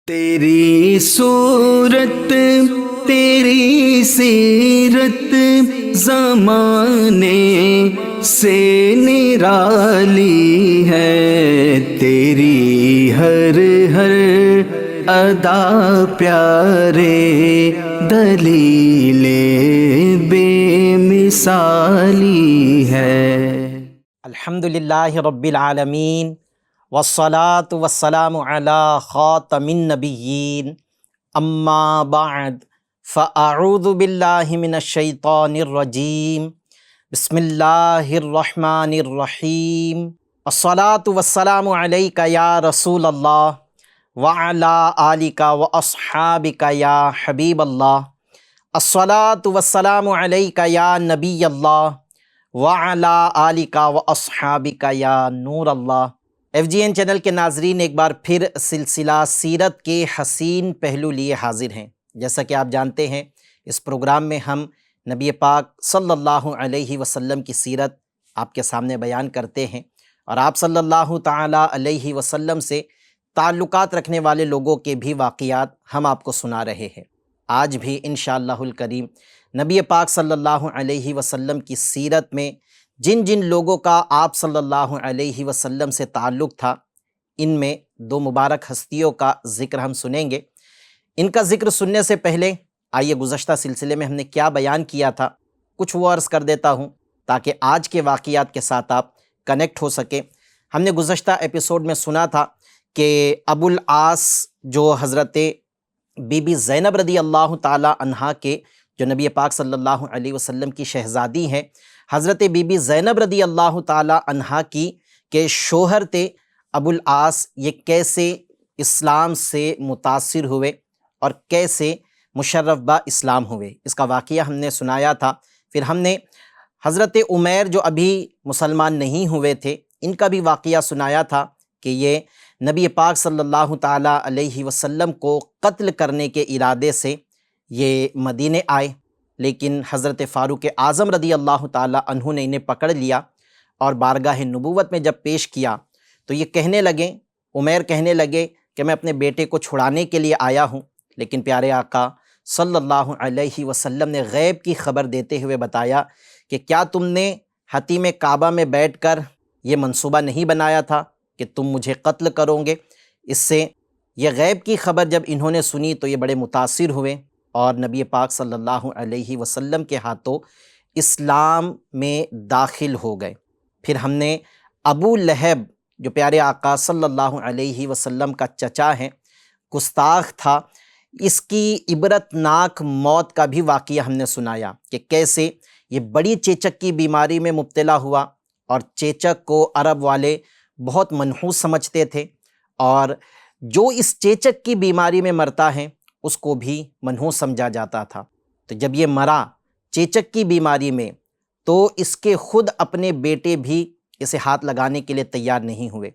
تیری صورت تیری سیرت زمانے سے نرالی ہے، تیری ہر ہر ادا پیارے دلیل بے مثالی ہے۔ الحمدللہ رب العالمین والصلاة والسلام علی خاتم النبیین، اما بعد فاعوذ باللہ من الشیطان الرجیم، بسم اللہ الرحمن الرحیم، الصلاة والسلام علیک یا رسول اللہ وعلی آلک واصحابک یا حبیب اللہ، الصلاة والسلام علیک یا نبی اللہ وعلی آلک واصحابک یا نور اللہ۔ ایف جی این چینل کے ناظرین، ایک بار پھر سلسلہ سیرت کے حسین پہلو لیے حاضر ہیں۔ جیسا کہ آپ جانتے ہیں، اس پروگرام میں ہم نبی پاک صلی اللہ علیہ وسلم کی سیرت آپ کے سامنے بیان کرتے ہیں، اور آپ صلی اللہ تعالیٰ علیہ وسلم سے تعلقات رکھنے والے لوگوں کے بھی واقعات ہم آپ کو سنا رہے ہیں۔ آج بھی انشاءاللہ الکریم نبی پاک صلی اللہ علیہ وسلم کی سیرت میں جن جن لوگوں کا آپ صلی اللہ علیہ وسلم سے تعلق تھا، ان میں دو مبارک ہستیوں کا ذکر ہم سنیں گے۔ ان کا ذکر سننے سے پہلے آئیے گزشتہ سلسلے میں ہم نے کیا بیان کیا تھا کچھ وہ عرض کر دیتا ہوں، تاکہ آج کے واقعات کے ساتھ آپ کنیکٹ ہو سکیں۔ ہم نے گزشتہ ایپیسوڈ میں سنا تھا کہ ابو العاص جو حضرت بی بی زینب رضی اللہ تعالی عنہا کے، جو نبی پاک صلی اللہ علیہ وسلم کی شہزادی ہیں، حضرت بی بی زینب رضی اللہ تعالی عنہا کی کے شوہر تھے ابو العاص، یہ کیسے اسلام سے متاثر ہوئے اور کیسے مشرف با اسلام ہوئے، اس کا واقعہ ہم نے سنایا تھا۔ پھر ہم نے حضرت عمیر جو ابھی مسلمان نہیں ہوئے تھے، ان کا بھی واقعہ سنایا تھا کہ یہ نبی پاک صلی اللہ تعالیٰ علیہ وسلم کو قتل کرنے کے ارادے سے یہ مدینے آئے، لیکن حضرت فاروق اعظم رضی اللہ تعالیٰ عنہ نے انہیں پکڑ لیا اور بارگاہ نبوت میں جب پیش کیا تو یہ کہنے لگے، عمیر کہنے لگے کہ میں اپنے بیٹے کو چھڑانے کے لیے آیا ہوں، لیکن پیارے آقا صلی اللہ علیہ وسلم نے غیب کی خبر دیتے ہوئے بتایا کہ کیا تم نے حتیم کعبہ میں بیٹھ کر یہ منصوبہ نہیں بنایا تھا کہ تم مجھے قتل کرو گے؟ اس سے یہ غیب کی خبر جب انہوں نے سنی تو یہ بڑے متاثر ہوئے اور نبی پاک صلی اللہ علیہ وسلم کے ہاتھوں اسلام میں داخل ہو گئے۔ پھر ہم نے ابو لہب جو پیارے آقا صلی اللہ علیہ وسلم کا چچا ہے، گستاخ تھا، اس کی عبرت ناک موت کا بھی واقعہ ہم نے سنایا کہ کیسے یہ بڑی چیچک کی بیماری میں مبتلا ہوا، اور چیچک کو عرب والے بہت منحوس سمجھتے تھے، اور جو اس چیچک کی بیماری میں مرتا ہے اس کو بھی منحوس سمجھا جاتا تھا۔ تو جب یہ مرا چیچک کی بیماری میں تو اس کے خود اپنے بیٹے بھی اسے ہاتھ لگانے کے لیے تیار نہیں ہوئے۔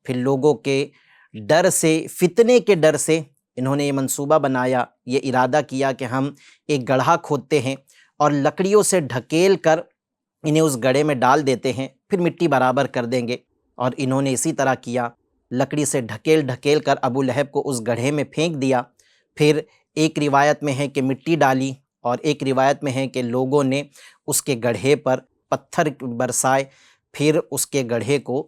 پھر لوگوں کے ڈر سے، فتنے کے ڈر سے انہوں نے یہ منصوبہ بنایا، یہ ارادہ کیا کہ ہم ایک گڑھا کھودتے ہیں اور لکڑیوں سے ڈھکیل کر انہیں اس گڑھے میں ڈال دیتے ہیں، پھر مٹی برابر کر دیں گے۔ اور انہوں نے اسی طرح کیا، لکڑی سے ڈھکیل کر ابو لہب کو اس گڑھے میں پھینک دیا۔ پھر ایک روایت میں ہے کہ مٹی ڈالی، اور ایک روایت میں ہے کہ لوگوں نے اس کے گڑھے پر پتھر برسائے، پھر اس کے گڑھے کو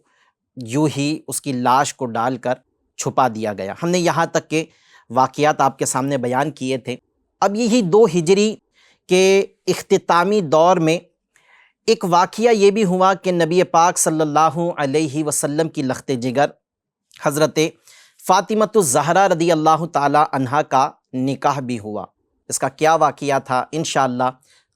یوں ہی اس کی لاش کو ڈال کر چھپا دیا گیا۔ ہم نے یہاں تک کہ واقعات آپ کے سامنے بیان کیے تھے۔ اب یہی 2 ہجری کے اختتامی دور میں ایک واقعہ یہ بھی ہوا کہ نبی پاک صلی اللہ علیہ وسلم کی لخت جگر حضرت فاطمۃ الزہرا رضی اللہ تعالی عنہا کا نکاح بھی ہوا۔ اس کا کیا واقعہ تھا انشاءاللہ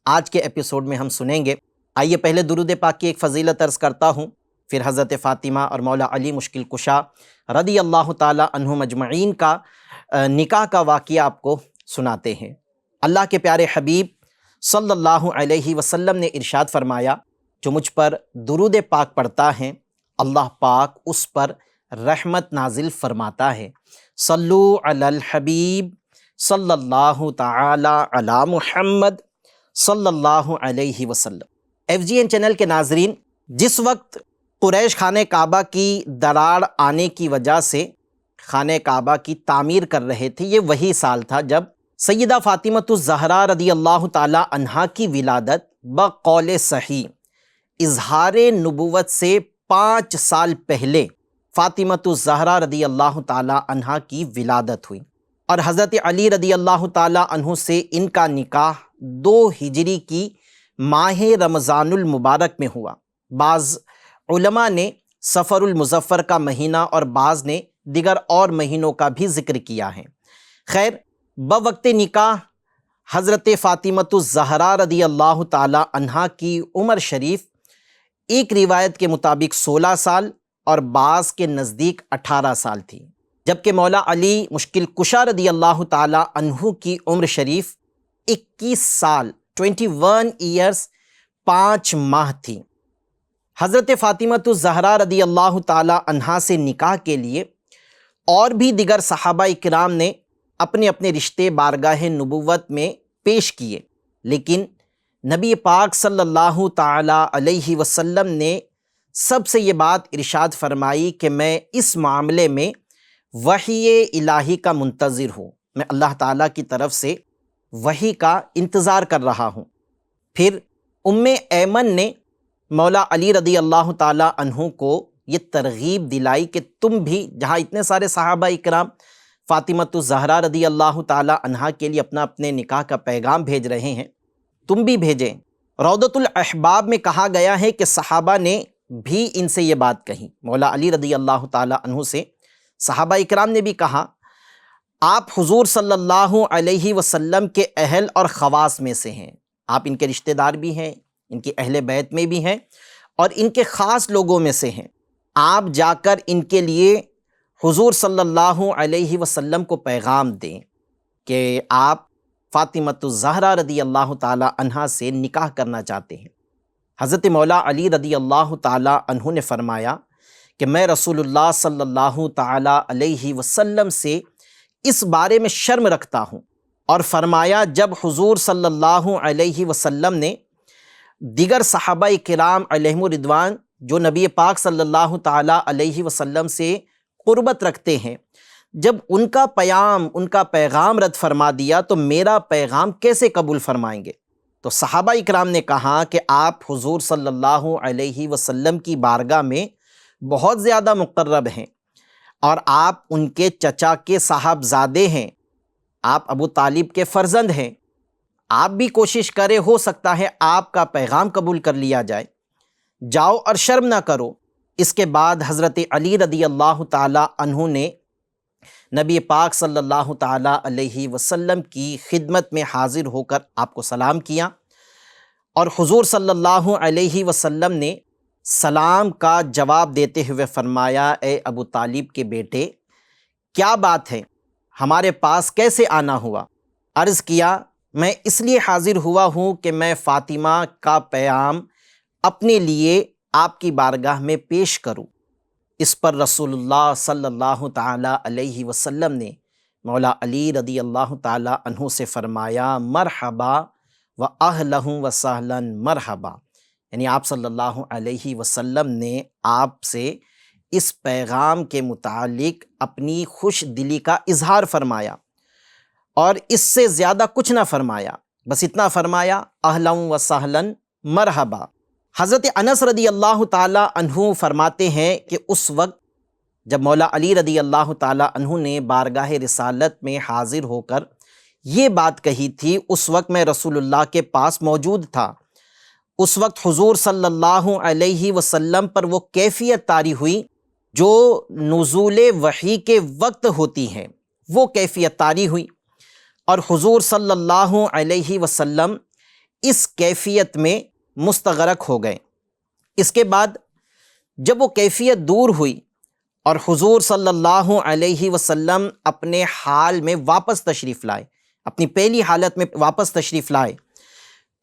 آج کے ایپیسوڈ میں ہم سنیں گے۔ آئیے پہلے درود پاک کی ایک فضیلت عرض کرتا ہوں، پھر حضرت فاطمہ اور مولا علی مشکل کشا رضی اللہ تعالی عنہم اجمعین کا نکاح کا واقعہ آپ کو سناتے ہیں۔ اللہ کے پیارے حبیب صلی اللہ علیہ وسلم نے ارشاد فرمایا، جو مجھ پر درود پاک پڑھتا ہے اللہ پاک اس پر رحمت نازل فرماتا ہے۔ صلو علی الحبیب صلی اللہ تعالی علی محمد صلی اللہ علیہ وسلم۔ ایف جی این چینل کے ناظرین، جس وقت قریش خانہ کعبہ کی دراڑ آنے کی وجہ سے خانہ کعبہ کی تعمیر کر رہے تھے، یہ وہی سال تھا جب سیدہ فاطمۃ الزہرا رضی اللہ تعالی عنہا کی ولادت بقول صحیح اظہار نبوت سے 5 سال پہلے فاطمۃ الزہرا رضی اللہ تعالی عنہا کی ولادت ہوئی، اور حضرت علی رضی اللہ تعالی عنہ سے ان کا نکاح 2 ہجری کی ماہ رمضان المبارک میں ہوا۔ بعض علماء نے سفر المظفر کا مہینہ اور بعض نے دیگر اور مہینوں کا بھی ذکر کیا ہے۔ خیر، بوقت نکاح حضرت فاطمۃ الزہرا رضی اللہ تعالی عنہا کی عمر شریف ایک روایت کے مطابق 16 سال اور بعض کے نزدیک 18 سال تھی، جبکہ مولا علی مشکل کشا رضی اللہ تعالی عنہ کی عمر شریف 21 سال 21 ایئرز 5 ماہ تھی۔ حضرت فاطمۃ الزہرا رضی اللہ تعالی عنہا سے نکاح کے لیے اور بھی دیگر صحابہ کرام نے اپنے اپنے رشتے بارگاہ نبوت میں پیش کیے، لیکن نبی پاک صلی اللہ تعالی علیہ وسلم نے سب سے یہ بات ارشاد فرمائی کہ میں اس معاملے میں وحی الہی کا منتظر ہوں، میں اللہ تعالیٰ کی طرف سے وحی کا انتظار کر رہا ہوں۔ پھر ایمن نے مولا علی رضی اللہ تعالی عنہ کو یہ ترغیب دلائی کہ تم بھی، جہاں اتنے سارے صحابہ اکرام فاطمۃ الزہرا رضی اللہ تعالی عنہا کے لیے اپنے نکاح کا پیغام بھیج رہے ہیں، تم بھی بھیجیں۔ روضۃ الاحباب میں کہا گیا ہے کہ صحابہ نے بھی ان سے یہ بات کہی، مولا علی رضی اللہ تعالی عنہ سے صحابہ اکرام نے بھی کہا آپ حضور صلی اللہ علیہ وسلم کے اہل اور خواص میں سے ہیں، آپ ان کے رشتہ دار بھی ہیں، ان کی اہل بیت میں بھی ہیں اور ان کے خاص لوگوں میں سے ہیں، آپ جا کر ان کے لیے حضور صلی اللہ علیہ وسلم کو پیغام دیں کہ آپ فاطمۃ الزہرا رضی اللہ تعالی عنہا سے نکاح کرنا چاہتے ہیں۔ حضرت مولا علی رضی اللہ تعالی عنہ نے فرمایا کہ میں رسول اللہ صلی اللہ تعالی علیہ وسلم سے اس بارے میں شرم رکھتا ہوں، اور فرمایا جب حضور صلی اللہ علیہ وسلم نے دیگر صحابہ کرام علیہم الرضوان جو نبی پاک صلی اللہ تعالی علیہ وسلم سے قربت رکھتے ہیں، جب ان کا پیغام رد فرما دیا تو میرا پیغام کیسے قبول فرمائیں گے؟ تو صحابہ اکرام نے کہا کہ آپ حضور صلی اللہ علیہ وسلم کی بارگاہ میں بہت زیادہ مقرب ہیں اور آپ ان کے چچا کے صاحبزادے ہیں، آپ ابو طالب کے فرزند ہیں، آپ بھی کوشش کرے، ہو سکتا ہے آپ کا پیغام قبول کر لیا جائے، جاؤ اور شرم نہ کرو۔ اس کے بعد حضرت علی رضی اللہ تعالی عنہ نے نبی پاک صلی اللہ تعالی علیہ وسلم کی خدمت میں حاضر ہو کر آپ کو سلام کیا، اور حضور صلی اللہ علیہ وسلم نے سلام کا جواب دیتے ہوئے فرمایا اے ابو طالب کے بیٹے، کیا بات ہے، ہمارے پاس کیسے آنا ہوا؟ عرض کیا میں اس لیے حاضر ہوا ہوں کہ میں فاطمہ کا پیام اپنے لیے آپ کی بارگاہ میں پیش کروں۔ اس پر رسول اللہ صلی اللہ تعالی علیہ وسلم نے مولا علی رضی اللہ تعالی عنہ سے فرمایا مرحبا و اہلا و سہلا مرحبا، یعنی آپ صلی اللہ علیہ وسلم نے آپ سے اس پیغام کے متعلق اپنی خوش دلی کا اظہار فرمایا، اور اس سے زیادہ کچھ نہ فرمایا، بس اتنا فرمایا اہلا و سہلا مرحبا۔ حضرت انس رضی اللہ تعالی عنہ فرماتے ہیں کہ اس وقت جب مولا علی رضی اللہ تعالی عنہ نے بارگاہ رسالت میں حاضر ہو کر یہ بات کہی تھی، اس وقت میں رسول اللہ کے پاس موجود تھا۔ اس وقت حضور صلی اللہ علیہ وسلم پر وہ کیفیت طاری ہوئی جو نزول وحی کے وقت ہوتی ہے، وہ کیفیت طاری ہوئی، اور حضور صلی اللہ علیہ وسلم اس کیفیت میں مستغرق ہو گئے۔ اس کے بعد جب وہ کیفیت دور ہوئی اور حضور صلی اللہ علیہ وسلم اپنے حال میں واپس تشریف لائے، اپنی پہلی حالت میں واپس تشریف لائے،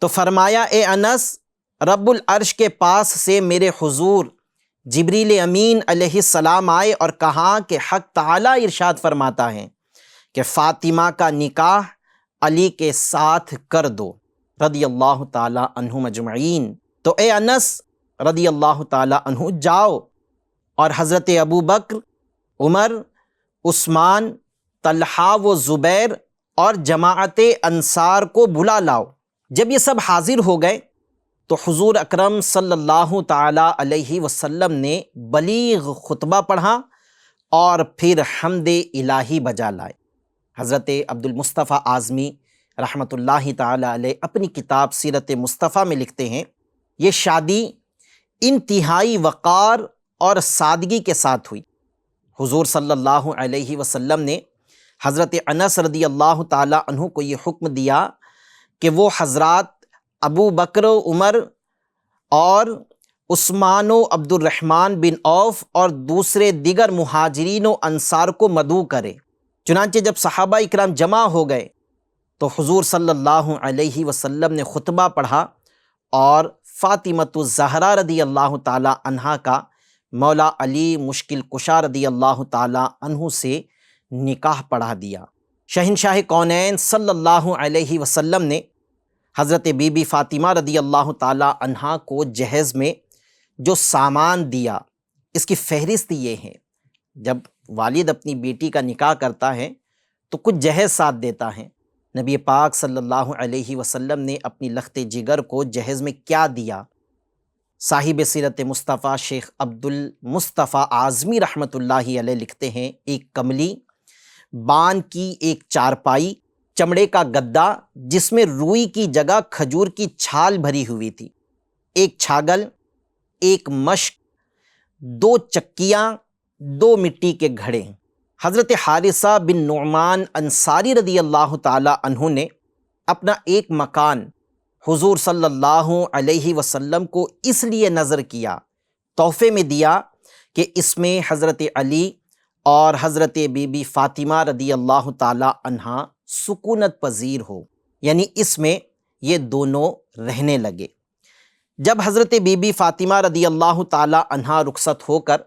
تو فرمایا اے انس، رب العرش کے پاس سے میرے حضور جبریل امین علیہ السلام آئے اور کہا کہ حق تعالی ارشاد فرماتا ہے کہ فاطمہ کا نکاح علی کے ساتھ کر دو رضی اللہ تعالی عنہم اجمعین۔ تو اے انس رضی اللہ تعالی عنہ جاؤ، اور حضرت ابو بکر، عمر، عثمان، طلحہ و زبیر اور جماعت انصار کو بلا لاؤ۔ جب یہ سب حاضر ہو گئے تو حضور اکرم صلی اللہ تعالیٰ علیہ وسلم نے بلیغ خطبہ پڑھا اور پھر حمد الہی بجا لائے۔ حضرت عبد المصطفیٰ اعظمی رحمۃ اللہ تعالیٰ علیہ اپنی کتاب سیرت مصطفیٰ میں لکھتے ہیں، یہ شادی انتہائی وقار اور سادگی کے ساتھ ہوئی۔ حضور صلی اللہ علیہ وسلم نے حضرت انس رضی اللہ تعالیٰ عنہ کو یہ حکم دیا کہ وہ حضرات ابو بکر و عمر اور عثمان و عبد الرحمن بن عوف اور دوسرے دیگر مہاجرین و انصار کو مدعو کرے۔ چنانچہ جب صحابہ اکرام جمع ہو گئے تو حضور صلی اللہ علیہ وسلم نے خطبہ پڑھا اور فاطمۃ الزہرا رضی اللہ تعالیٰ عنہا کا مولا علی مشکل کشا رضی اللہ تعالیٰ عنہ سے نکاح پڑھا دیا۔ شہنشاہ کونین صلی اللہ علیہ وسلم نے حضرت بی بی فاطمہ رضی اللہ تعالیٰ عنہا کو جہیز میں جو سامان دیا، اس کی فہرست یہ ہے۔ جب والد اپنی بیٹی کا نکاح کرتا ہے تو کچھ جہیز ساتھ دیتا ہے۔ نبی پاک صلی اللہ علیہ وسلم نے اپنی لخت جگر کو جہیز میں کیا دیا؟ صاحب سیرت مصطفیٰ شیخ عبد المصطفیٰ اعظمی رحمۃ اللہ علیہ لکھتے ہیں، ایک کملی، بان کی ایک چارپائی، چمڑے کا گدا جس میں روئی کی جگہ کھجور کی چھال بھری ہوئی تھی، ایک چھاگل، ایک مشک، 2 چکیاں، 2 مٹی کے گھڑے۔ حضرت حارثہ بن نعمان انصاری رضی اللہ تعالی عنہ نے اپنا ایک مکان حضور صلی اللہ علیہ وسلم کو اس لیے نذر کیا، تحفے میں دیا کہ اس میں حضرت علی اور حضرت بی بی فاطمہ رضی اللہ تعالی عنہا سکونت پذیر ہو، یعنی اس میں یہ دونوں رہنے لگے۔ جب حضرت بی بی فاطمہ رضی اللہ تعالی عنہا رخصت ہو کر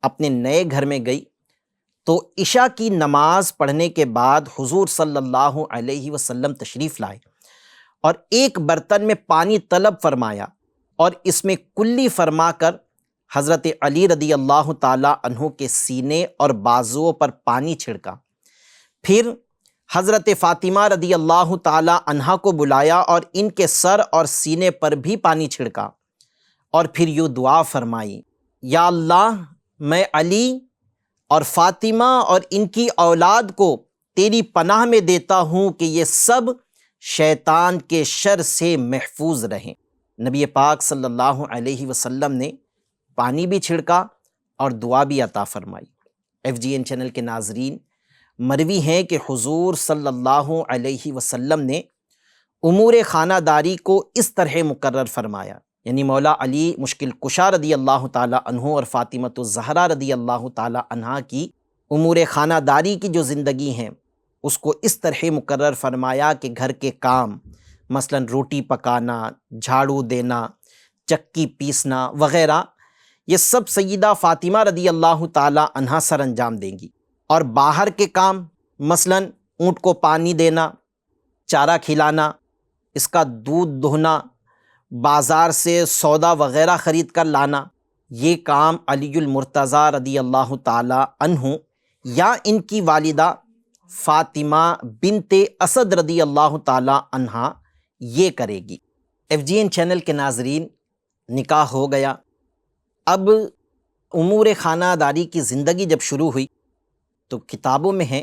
اپنے نئے گھر میں گئی تو عشاء کی نماز پڑھنے کے بعد حضور صلی اللہ علیہ وسلم تشریف لائے اور ایک برتن میں پانی طلب فرمایا اور اس میں کلی فرما کر حضرت علی رضی اللہ تعالی عنہ کے سینے اور بازوؤں پر پانی چھڑکا۔ پھر حضرت فاطمہ رضی اللہ تعالی عنہا کو بلایا اور ان کے سر اور سینے پر بھی پانی چھڑکا اور پھر یوں دعا فرمائی، یا اللہ، میں علی اور فاطمہ اور ان کی اولاد کو تیری پناہ میں دیتا ہوں کہ یہ سب شیطان کے شر سے محفوظ رہیں۔ نبی پاک صلی اللہ علیہ وسلم نے پانی بھی چھڑکا اور دعا بھی عطا فرمائی۔ FGN چینل کے ناظرین، مروی ہیں کہ حضور صلی اللہ علیہ وسلم نے امور خانہ داری کو اس طرح مقرر فرمایا، یعنی مولا علی مشکل کشا رضی اللہ تعالی عنہ اور فاطمۃ الزہرا رضی اللہ تعالی عنہا کی امور خانہ داری کی جو زندگی ہیں اس کو اس طرح مقرر فرمایا کہ گھر کے کام، مثلا روٹی پکانا، جھاڑو دینا، چکی پیسنا وغیرہ، یہ سب سیدہ فاطمہ رضی اللہ تعالی عنہا سر انجام دیں گی، اور باہر کے کام، مثلا اونٹ کو پانی دینا، چارہ کھلانا، اس کا دودھ دہنا، بازار سے سودا وغیرہ خرید کر لانا، یہ کام علی المرتضیٰ رضی اللہ تعالی عنہ یا ان کی والدہ فاطمہ بنت اسد رضی اللہ تعالی عنہا یہ کرے گی۔ FGN چینل کے ناظرین، نکاح ہو گیا، اب امور خانہ داری کی زندگی جب شروع ہوئی تو کتابوں میں ہے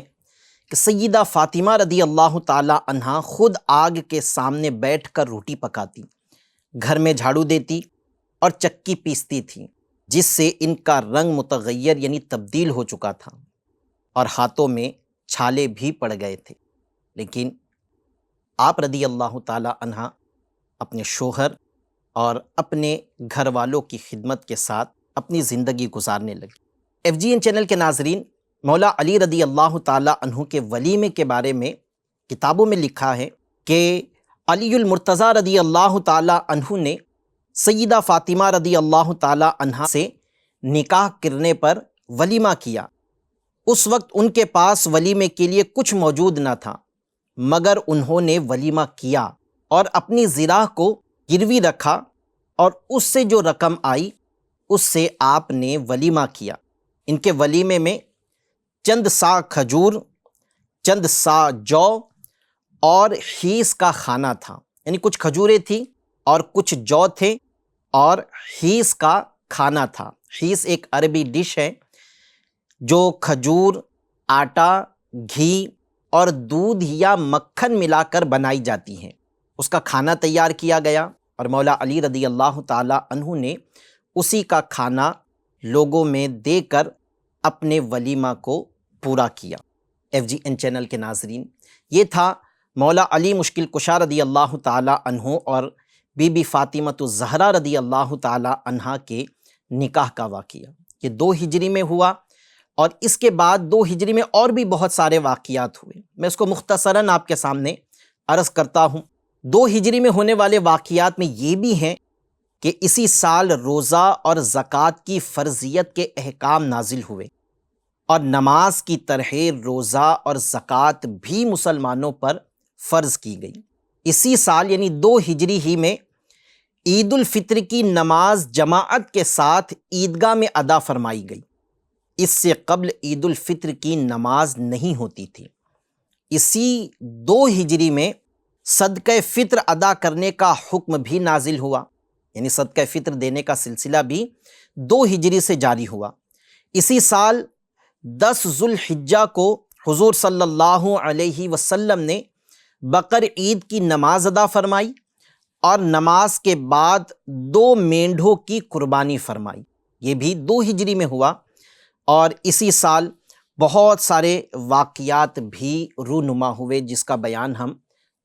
کہ سیدہ فاطمہ رضی اللہ تعالی عنہا خود آگ کے سامنے بیٹھ کر روٹی پکاتی، گھر میں جھاڑو دیتی اور چکی پیستی تھی، جس سے ان کا رنگ متغیر یعنی تبدیل ہو چکا تھا اور ہاتھوں میں چھالے بھی پڑ گئے تھے، لیکن آپ رضی اللہ تعالی عنہا اپنے شوہر اور اپنے گھر والوں کی خدمت کے ساتھ اپنی زندگی گزارنے لگی۔ FGN چینل کے ناظرین، مولا علی رضی اللہ تعالی عنہ کے ولیمے کے بارے میں کتابوں میں لکھا ہے کہ علی المرتضیٰ رضی اللہ تعالی عنہ نے سیدہ فاطمہ رضی اللہ تعالی عنہا سے نکاح کرنے پر ولیمہ کیا۔ اس وقت ان کے پاس ولیمے کے لیے کچھ موجود نہ تھا، مگر انہوں نے ولیمہ کیا اور اپنی زراح کو گروی رکھا اور اس سے جو رقم آئی اس سے آپ نے ولیمہ کیا۔ ان کے ولیمے میں چند سا کھجور، چند سا جو اور حیس کا کھانا تھا، یعنی کچھ کھجوریں تھیں اور کچھ جو تھے اور حیس کا کھانا تھا۔ حیس ایک عربی ڈش ہے جو کھجور، آٹا، گھی اور دودھ یا مکھن ملا کر بنائی جاتی ہیں۔ اس کا کھانا تیار کیا گیا اور مولا علی رضی اللہ تعالی عنہ نے اسی کا کھانا لوگوں میں دے کر اپنے ولیمہ کو پورا کیا۔ FGN چینل کے ناظرین، یہ تھا مولا علی مشکل کشا رضی اللہ تعالی عنہ اور بی بی فاطمۃ الزہرا رضی اللہ تعالی عنہا کے نکاح کا واقعہ۔ یہ 2 ہجری میں ہوا، اور اس کے بعد 2 ہجری میں اور بھی بہت سارے واقعات ہوئے، میں اس کو مختصراً آپ کے سامنے عرض کرتا ہوں۔ 2 ہجری میں ہونے والے واقعات میں یہ بھی ہیں کہ اسی سال روزہ اور زکوٰۃ کی فرضیت کے احکام نازل ہوئے، اور نماز کی طرح روزہ اور زکوٰۃ بھی مسلمانوں پر فرض کی گئی۔ اسی سال یعنی 2 ہجری ہی میں عید الفطر کی نماز جماعت کے ساتھ عیدگاہ میں ادا فرمائی گئی۔ اس سے قبل عید الفطر کی نماز نہیں ہوتی تھی۔ اسی 2 ہجری میں صدقہ فطر ادا کرنے کا حکم بھی نازل ہوا، یعنی صدقہ فطر دینے کا سلسلہ بھی 2 ہجری سے جاری ہوا۔ اسی سال 10 ذو الحجہ کو حضور صلی اللہ علیہ وسلم نے بقر عید کی نماز ادا فرمائی اور نماز کے بعد 2 مینڈھوں کی قربانی فرمائی۔ یہ بھی 2 ہجری میں ہوا، اور اسی سال بہت سارے واقعات بھی رونما ہوئے جس کا بیان ہم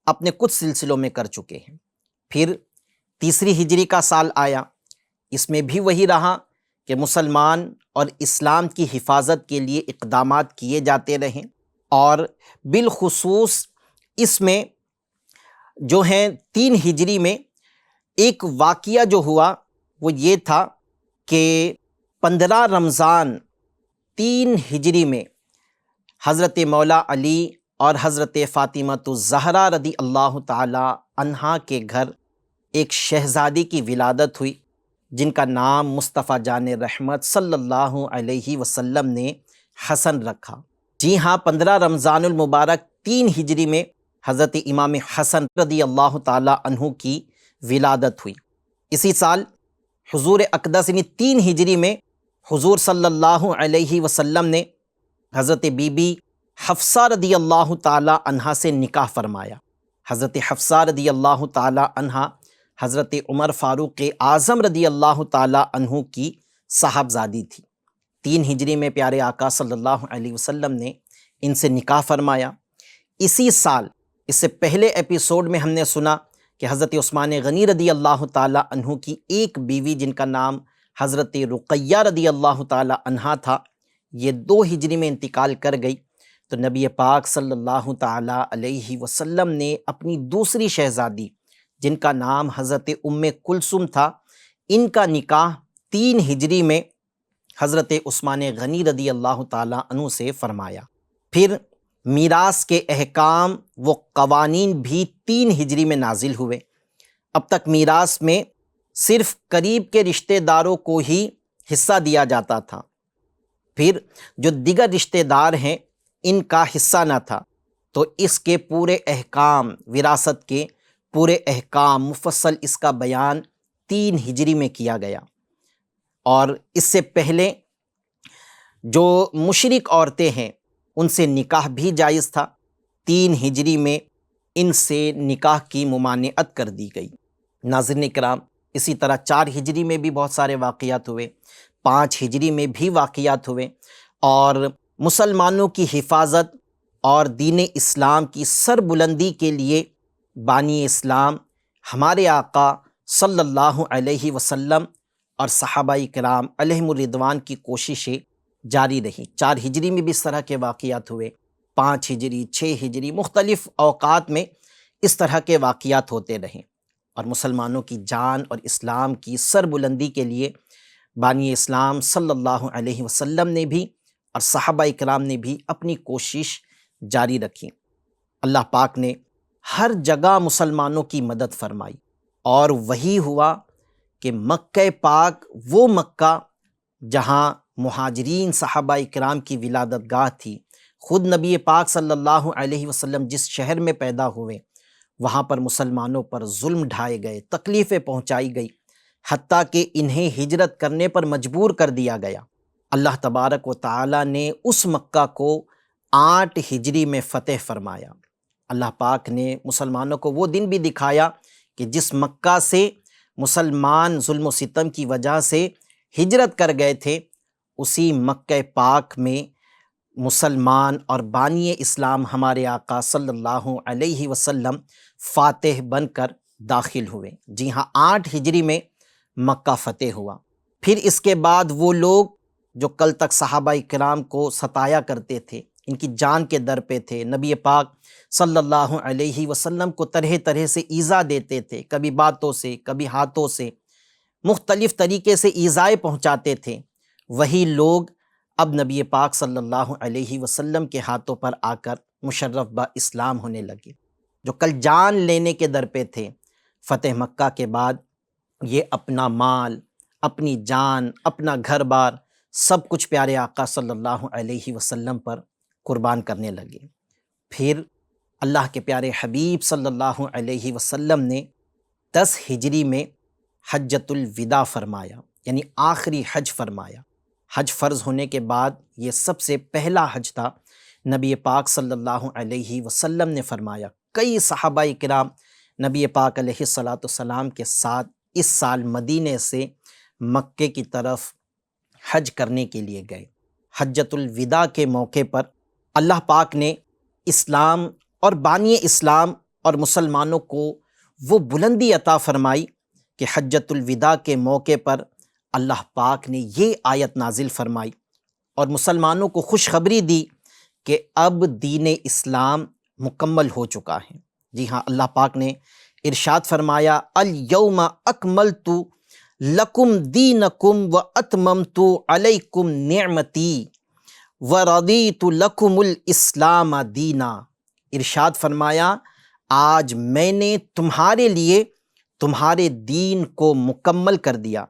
اپنے کچھ سلسلوں میں کر چکے ہیں۔ پھر 3 ہجری کا سال آیا، اس میں بھی وہی رہا کہ مسلمان اور اسلام کی حفاظت کے لیے اقدامات کیے جاتے رہیں، اور بالخصوص اس میں جو ہیں 3 ہجری میں ایک واقعہ جو ہوا وہ یہ تھا کہ 15 رمضان 3 ہجری میں حضرت مولا علی اور حضرت فاطمۃ الزہرا رضی اللہ تعالی عنہا کے گھر ایک شہزادی کی ولادت ہوئی، جن کا نام مصطفیٰ جان رحمت صلی اللہ علیہ وسلم نے حسن رکھا۔ جی ہاں، 15 رمضان المبارک 3 ہجری میں حضرت امام حسن رضی اللہ تعالی عنہ کی ولادت ہوئی۔ اسی سال حضور اقدس یعنی 3 ہجری میں حضور صلی اللہ علیہ وسلم نے حضرت بی بی حفصہ رضی اللہ تعالی عنہا سے نکاح فرمایا۔ حضرت حفصہ رضی اللہ تعالی عنہا حضرت عمر فاروق اعظم رضی اللہ تعالی عنہ کی صاحبزادی تھی۔ 3 ہجری میں پیارے آقا صلی اللہ علیہ وسلم نے ان سے نکاح فرمایا۔ اسی سال، اس سے پہلے ایپیسوڈ میں ہم نے سنا کہ حضرت عثمان غنی رضی اللہ تعالی عنہ کی ایک بیوی جن کا نام حضرت رقیہ رضی اللہ تعالی عنہا تھا، یہ 2 ہجری میں انتقال کر گئی، تو نبی پاک صلی اللہ تعالی علیہ وسلم نے اپنی دوسری شہزادی جن کا نام حضرت ام کلثوم تھا، ان کا نکاح 3 ہجری میں حضرت عثمان غنی رضی اللہ تعالی عنہ سے فرمایا۔ پھر میراث کے احکام و قوانین بھی 3 ہجری میں نازل ہوئے۔ اب تک میراث میں صرف قریب کے رشتہ داروں کو ہی حصہ دیا جاتا تھا، پھر جو دیگر رشتہ دار ہیں ان کا حصہ نہ تھا، تو اس کے پورے احکام، وراثت کے پورے احکام مفصل اس کا بیان 3 ہجری میں کیا گیا۔ اور اس سے پہلے جو مشرک عورتیں ہیں ان سے نکاح بھی جائز تھا، 3 ہجری میں ان سے نکاح کی ممانعت کر دی گئی۔ ناظرین کرام، اسی طرح 4 ہجری میں بھی بہت سارے واقعات ہوئے، 5 ہجری میں بھی واقعات ہوئے، اور مسلمانوں کی حفاظت اور دین اسلام کی سربلندی کے لیے بانی اسلام ہمارے آقا صلی اللہ علیہ وسلم اور صحابہ کرام علیہم الرضوان کی کوششیں جاری رہیں۔ 4 ہجری میں بھی اس طرح کے واقعات ہوئے، 5 ہجری، 6 ہجری، مختلف اوقات میں اس طرح کے واقعات ہوتے رہیں، اور مسلمانوں کی جان اور اسلام کی سربلندی کے لیے بانی اسلام صلی اللہ علیہ وسلم نے بھی اور صحابہ کرام نے بھی اپنی کوشش جاری رکھی۔ اللہ پاک نے ہر جگہ مسلمانوں کی مدد فرمائی، اور وہی ہوا کہ مکہ پاک وہ مکہ جہاں مہاجرین صحابہ کرام کی ولادت گاہ تھی۔ خود نبی پاک صلی اللہ علیہ وسلم جس شہر میں پیدا ہوئے وہاں پر مسلمانوں پر ظلم ڈھائے گئے، تکلیفیں پہنچائی گئی، حتیٰ کہ انہیں ہجرت کرنے پر مجبور کر دیا گیا۔ اللہ تبارک و تعالیٰ نے اس مکہ کو 8 ہجری میں فتح فرمایا۔ اللہ پاک نے مسلمانوں کو وہ دن بھی دکھایا کہ جس مکہ سے مسلمان ظلم و ستم کی وجہ سے ہجرت کر گئے تھے، اسی مکہ پاک میں مسلمان اور بانی اسلام ہمارے آقا صلی اللہ علیہ وسلم فاتح بن کر داخل ہوئے۔ جی ہاں، 8 ہجری میں مکہ فتح ہوا۔ پھر اس کے بعد وہ لوگ جو کل تک صحابہ کرام کو ستایا کرتے تھے، ان کی جان کے در پہ تھے، نبی پاک صلی اللہ علیہ وسلم کو طرح طرح سے ایذا دیتے تھے، کبھی باتوں سے، کبھی ہاتھوں سے، مختلف طریقے سے ایذائیں پہنچاتے تھے، وہی لوگ اب نبی پاک صلی اللہ علیہ وسلم کے ہاتھوں پر آ کر مشرف با اسلام ہونے لگے۔ جو کل جان لینے کے در پہ تھے، فتح مکہ کے بعد یہ اپنا مال، اپنی جان، اپنا گھر بار سب کچھ پیارے آقا صلی اللہ علیہ وسلم پر قربان کرنے لگے۔ پھر اللہ کے پیارے حبیب صلی اللہ علیہ وسلم نے 10 ہجری میں حجۃ الوداع فرمایا، یعنی آخری حج فرمایا۔ حج فرض ہونے کے بعد یہ سب سے پہلا حج تھا، نبی پاک صلی اللہ علیہ وسلم نے فرمایا۔ کئی صحابہ کرام نبی پاک علیہ السلام کے ساتھ اس سال مدینے سے مکے کی طرف حج کرنے کے لیے گئے۔ حجۃ الوداع کے موقع پر اللہ پاک نے اسلام اور بانی اسلام اور مسلمانوں کو وہ بلندی عطا فرمائی کہ حجۃ الوداع کے موقع پر اللہ پاک نے یہ آیت نازل فرمائی اور مسلمانوں کو خوشخبری دی کہ اب دین اسلام مکمل ہو چکا ہے۔ جی ہاں، اللہ پاک نے ارشاد فرمایا، الیوم اکملت لکم دینکم واتممت علیکم نعمتی ورضیت لکم الاسلام دینا۔ ارشاد فرمایا، آج میں نے تمہارے لیے تمہارے دین کو مکمل کر دیا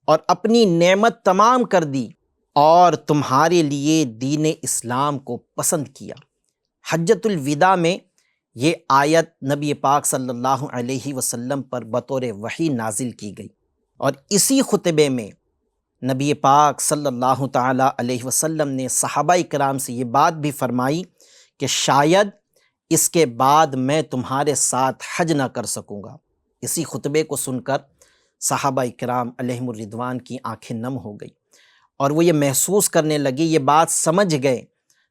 اور اپنی نعمت تمام کر دی اور تمہارے لیے دین اسلام کو پسند کیا۔ حجۃ الوداع میں یہ آیت نبی پاک صلی اللہ علیہ وسلم پر بطور وحی نازل کی گئی، اور اسی خطبے میں نبی پاک صلی اللہ تعالی علیہ وسلم نے صحابہ کرام سے یہ بات بھی فرمائی کہ شاید اس کے بعد میں تمہارے ساتھ حج نہ کر سکوں گا۔ اسی خطبے کو سن کر صحابہ کرام علیہم الرضوان کی آنکھیں نم ہو گئی، اور وہ یہ محسوس کرنے لگے، یہ بات سمجھ گئے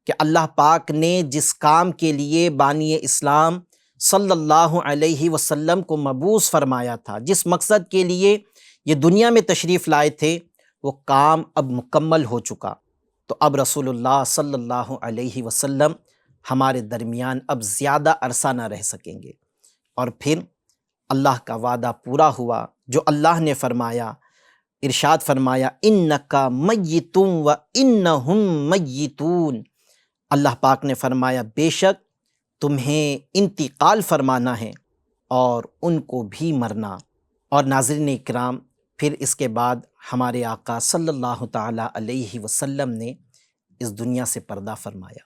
کہ اللہ پاک نے جس کام کے لیے بانی اسلام صلی اللہ علیہ وسلم کو مبعوث فرمایا تھا، جس مقصد کے لیے یہ دنیا میں تشریف لائے تھے، وہ کام اب مکمل ہو چکا۔ تو اب رسول اللہ صلی اللہ علیہ وسلم ہمارے درمیان اب زیادہ عرصہ نہ رہ سکیں گے۔ اور پھر اللہ کا وعدہ پورا ہوا جو اللہ نے فرمایا، ارشاد فرمایا، انکا میتون و انہم میتون۔ اللہ پاک نے فرمایا، بے شک تمہیں انتقال فرمانا ہے اور ان کو بھی مرنا۔ اور ناظرین اکرام، پھر اس کے بعد ہمارے آقا صلی اللہ تعالیٰ علیہ وسلم نے اس دنیا سے پردہ فرمایا۔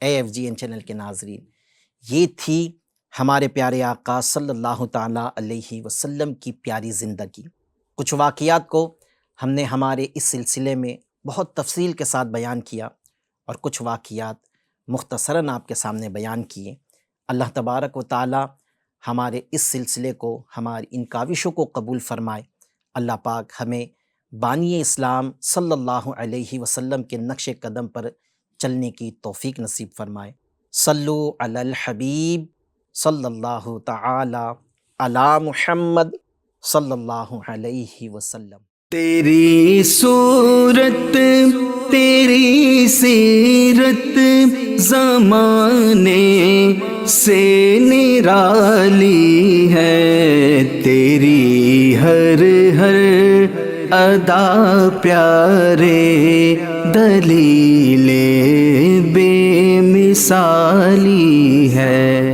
AFGN چینل کے ناظرین، یہ تھی ہمارے پیارے آقا صلی اللہ تعالیٰ علیہ وسلم کی پیاری زندگی۔ کچھ واقعات کو ہم نے ہمارے اس سلسلے میں بہت تفصیل کے ساتھ بیان کیا، اور کچھ واقعات مختصراً آپ کے سامنے بیان کیے۔ اللہ تبارک و تعالیٰ ہمارے اس سلسلے کو، ہماری ان کاوشوں کو قبول فرمائے۔ اللہ پاک ہمیں بانی اسلام صلی اللہ علیہ وسلم کے نقش قدم پر چلنے کی توفیق نصیب فرمائے۔ صلو علی الحبیب صلی اللہ تعالی علی محمد صلی اللہ علیہ وسلم۔ تیری صورت تیری سیرت زمانے سے نرالی ہے، تیری ہر ادا پیارے دلیل بے مثالی ہے۔